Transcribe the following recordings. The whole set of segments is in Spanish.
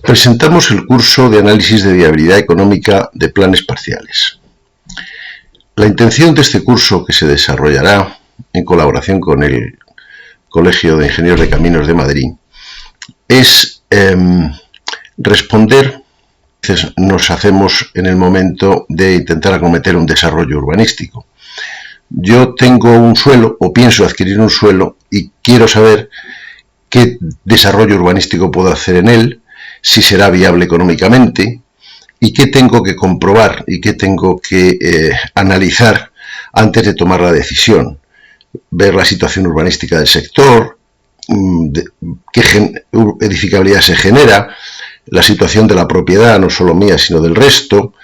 Presentamos el curso de análisis de viabilidad económica de planes parciales. La intención de este curso, que se desarrollará en colaboración con el Colegio de Ingenieros de Caminos de Madrid, es responder que nos hacemos en el momento de intentar acometer un desarrollo urbanístico. Yo tengo un suelo o pienso adquirir un suelo y quiero saber qué desarrollo urbanístico puedo hacer en él, si será viable económicamente y qué tengo que comprobar y qué tengo que analizar antes de tomar la decisión. Ver la situación urbanística del sector, qué edificabilidad se genera, la situación de la propiedad, no solo mía, sino del resto,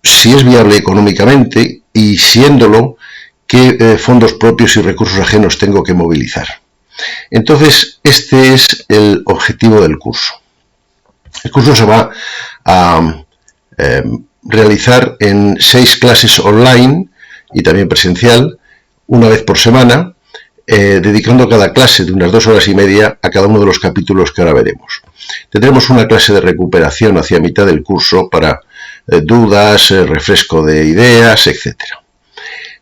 si es viable económicamente y, siéndolo, qué fondos propios y recursos ajenos tengo que movilizar. Entonces, este es el objetivo del curso. El curso se va a realizar en 6 clases online y también presencial, una vez por semana, dedicando cada clase de unas 2 horas y media a cada uno de los capítulos que ahora veremos. Tendremos una clase de recuperación hacia mitad del curso para dudas, refresco de ideas, etc.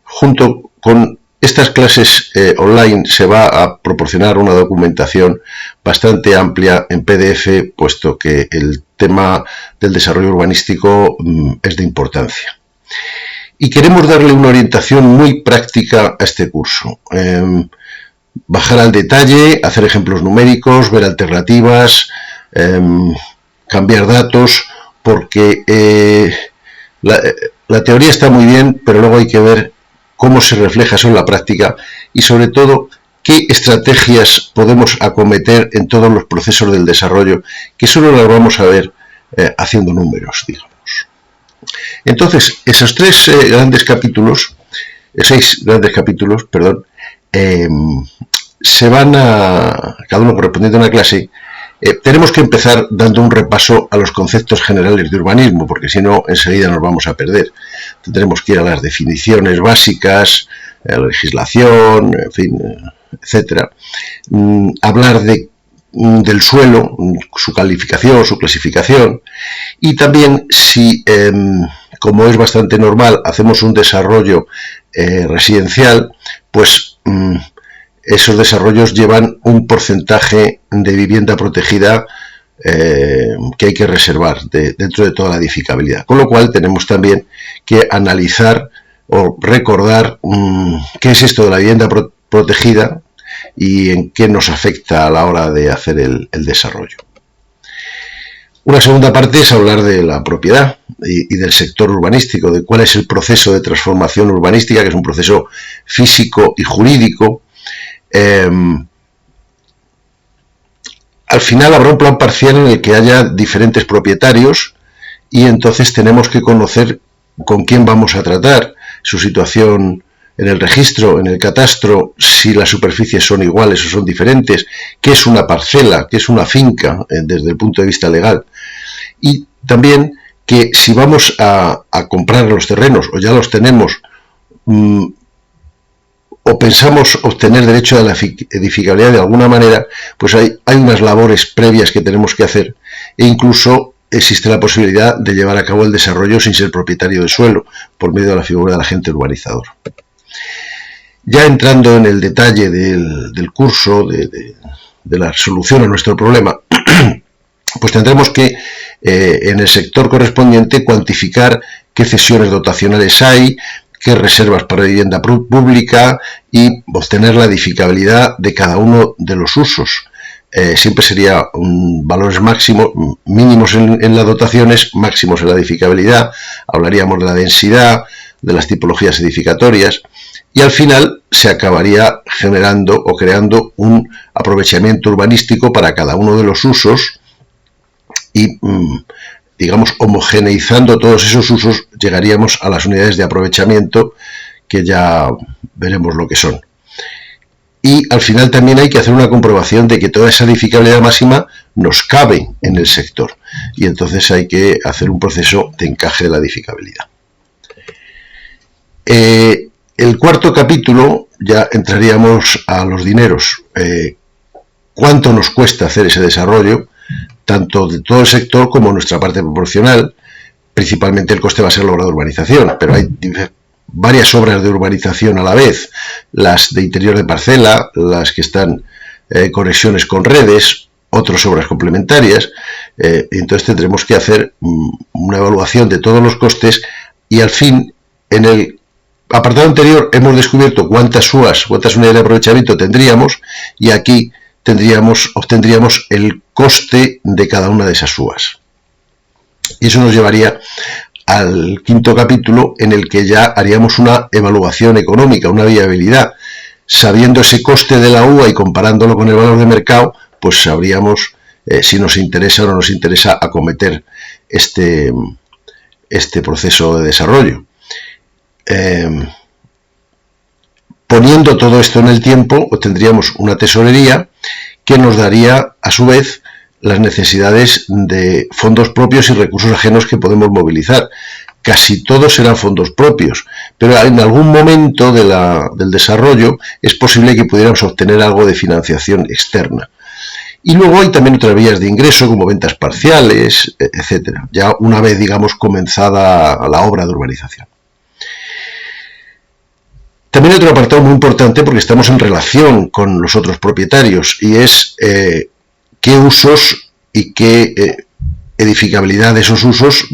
Junto con estas clases online se va a proporcionar una documentación bastante amplia en PDF, puesto que el tema del desarrollo urbanístico es de importancia. Y queremos darle una orientación muy práctica a este curso. Bajar al detalle, hacer ejemplos numéricos, ver alternativas, cambiar datos, porque la teoría está muy bien, pero luego hay que ver cómo se refleja eso en la práctica y, sobre todo, qué estrategias podemos acometer en todos los procesos del desarrollo, que solo las vamos a ver haciendo números, digamos. Entonces, esos 6 grandes capítulos, se van a, cada uno correspondiente a una clase. Tenemos que empezar dando un repaso a los conceptos generales de urbanismo, porque si no, enseguida nos vamos a perder. Tendremos que ir a las definiciones básicas, a la legislación, en fin, etc. Hablar del suelo, su calificación, su clasificación, y también, si, como es bastante normal, hacemos un desarrollo residencial, pues esos desarrollos llevan un porcentaje de vivienda protegida que hay que reservar dentro de toda la edificabilidad. Con lo cual tenemos también que analizar o recordar qué es esto de la vivienda protegida y en qué nos afecta a la hora de hacer el desarrollo. Una segunda parte es hablar de la propiedad y del sector urbanístico, de cuál es el proceso de transformación urbanística, que es un proceso físico y jurídico. Al final habrá un plan parcial en el que haya diferentes propietarios y entonces tenemos que conocer con quién vamos a tratar, su situación en el registro, en el catastro, si las superficies son iguales o son diferentes, qué es una parcela, qué es una finca desde el punto de vista legal. Y también que si vamos a comprar los terrenos o ya los tenemos, o pensamos obtener derecho a la edificabilidad de alguna manera, pues hay unas labores previas que tenemos que hacer, e incluso existe la posibilidad de llevar a cabo el desarrollo sin ser propietario del suelo, por medio de la figura del agente urbanizador. Ya entrando en el detalle del curso, de la solución a nuestro problema, pues tendremos que, en el sector correspondiente, cuantificar qué cesiones dotacionales hay, qué reservas para vivienda pública y obtener la edificabilidad de cada uno de los usos. Siempre sería valores máximos, mínimos en las dotaciones, máximos en la edificabilidad. Hablaríamos de la densidad, de las tipologías edificatorias, y al final se acabaría generando o creando un aprovechamiento urbanístico para cada uno de los usos y, digamos, homogeneizando todos esos usos, llegaríamos a las unidades de aprovechamiento, que ya veremos lo que son. Y al final también hay que hacer una comprobación de que toda esa edificabilidad máxima nos cabe en el sector, y entonces hay que hacer un proceso de encaje de la edificabilidad. El cuarto capítulo ya entraríamos a los dineros. cuánto nos cuesta hacer ese desarrollo, tanto de todo el sector como nuestra parte proporcional. Principalmente el coste va a ser la obra de urbanización, pero hay varias obras de urbanización a la vez, las de interior de parcela, las que están conexiones con redes, otras obras complementarias, entonces tendremos que hacer una evaluación de todos los costes y al fin, en el apartado anterior hemos descubierto cuántas UAS, cuántas unidades de aprovechamiento tendríamos y aquí obtendríamos el coste de cada una de esas UAS. Y eso nos llevaría al quinto capítulo en el que ya haríamos una evaluación económica, una viabilidad. Sabiendo ese coste de la UA y comparándolo con el valor de mercado, pues sabríamos si nos interesa o no nos interesa acometer este proceso de desarrollo. Poniendo todo esto en el tiempo, obtendríamos una tesorería que nos daría, a su vez, las necesidades de fondos propios y recursos ajenos que podemos movilizar. Casi todos serán fondos propios, pero en algún momento del desarrollo es posible que pudiéramos obtener algo de financiación externa. Y luego hay también otras vías de ingreso, como ventas parciales, etcétera, ya una vez, digamos, comenzada la obra de urbanización. También hay otro apartado muy importante porque estamos en relación con los otros propietarios y es qué usos y qué edificabilidad de esos usos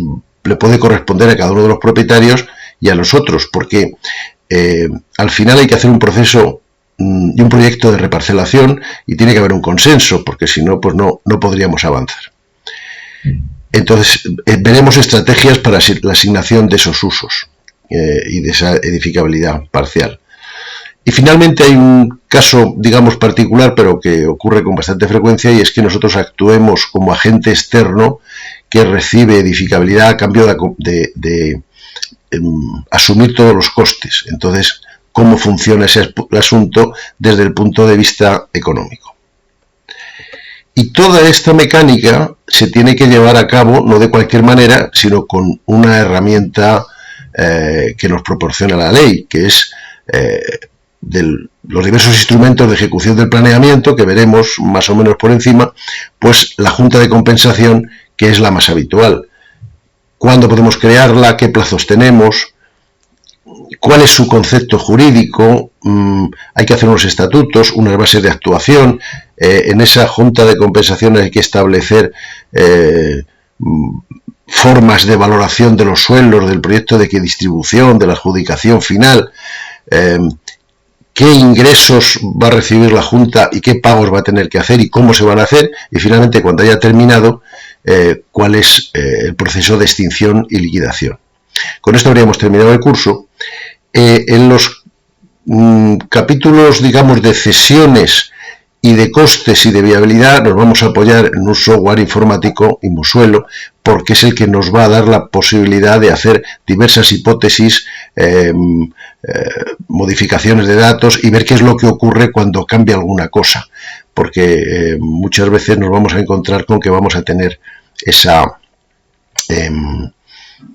le puede corresponder a cada uno de los propietarios y a los otros, porque al final hay que hacer un proceso y un proyecto de reparcelación y tiene que haber un consenso, porque si no, pues no podríamos avanzar. Entonces, veremos estrategias para la asignación de esos usos y de esa edificabilidad parcial. Y finalmente hay un caso, digamos, particular, pero que ocurre con bastante frecuencia, y es que nosotros actuemos como agente externo que recibe edificabilidad a cambio de asumir todos los costes. Entonces, ¿cómo funciona ese asunto desde el punto de vista económico? Y toda esta mecánica se tiene que llevar a cabo no de cualquier manera, sino con una herramienta que nos proporciona la ley, que es los diversos instrumentos de ejecución del planeamiento, que veremos más o menos por encima, pues la Junta de Compensación, que es la más habitual. ¿Cuándo podemos crearla? ¿Qué plazos tenemos? ¿Cuál es su concepto jurídico? Hay que hacer unos estatutos, unas bases de actuación. En esa Junta de Compensación hay que establecer formas de valoración de los suelos, del proyecto de distribución, de la adjudicación final, qué ingresos va a recibir la Junta y qué pagos va a tener que hacer y cómo se van a hacer, y finalmente, cuando haya terminado, cuál es el proceso de extinción y liquidación. Con esto habríamos terminado el curso. En los capítulos, digamos, de cesiones y de costes y de viabilidad nos vamos a apoyar en un software informático, Inmosuelo, porque es el que nos va a dar la posibilidad de hacer diversas hipótesis, modificaciones de datos y ver qué es lo que ocurre cuando cambia alguna cosa, porque muchas veces nos vamos a encontrar con que vamos a tener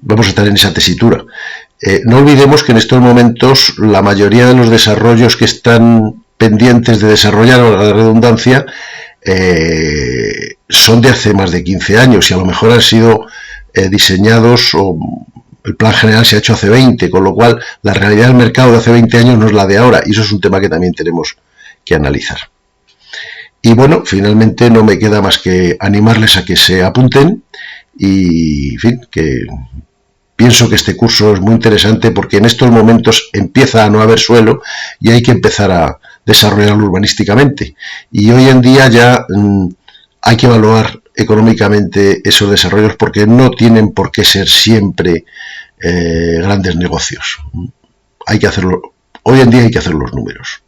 vamos a estar en esa tesitura. No olvidemos que en estos momentos la mayoría de los desarrollos que están pendientes de desarrollar, a la redundancia, son de hace más de 15 años y a lo mejor han sido diseñados, o el plan general se ha hecho hace 20, con lo cual la realidad del mercado de hace 20 años no es la de ahora, y eso es un tema que también tenemos que analizar. Y bueno, finalmente no me queda más que animarles a que se apunten y, en fin, que pienso que este curso es muy interesante porque en estos momentos empieza a no haber suelo y hay que empezar a desarrollarlo urbanísticamente. Y hoy en día ya hay que evaluar económicamente esos desarrollos porque no tienen por qué ser siempre grandes negocios. Hay que hacerlo, hoy en día hay que hacer los números.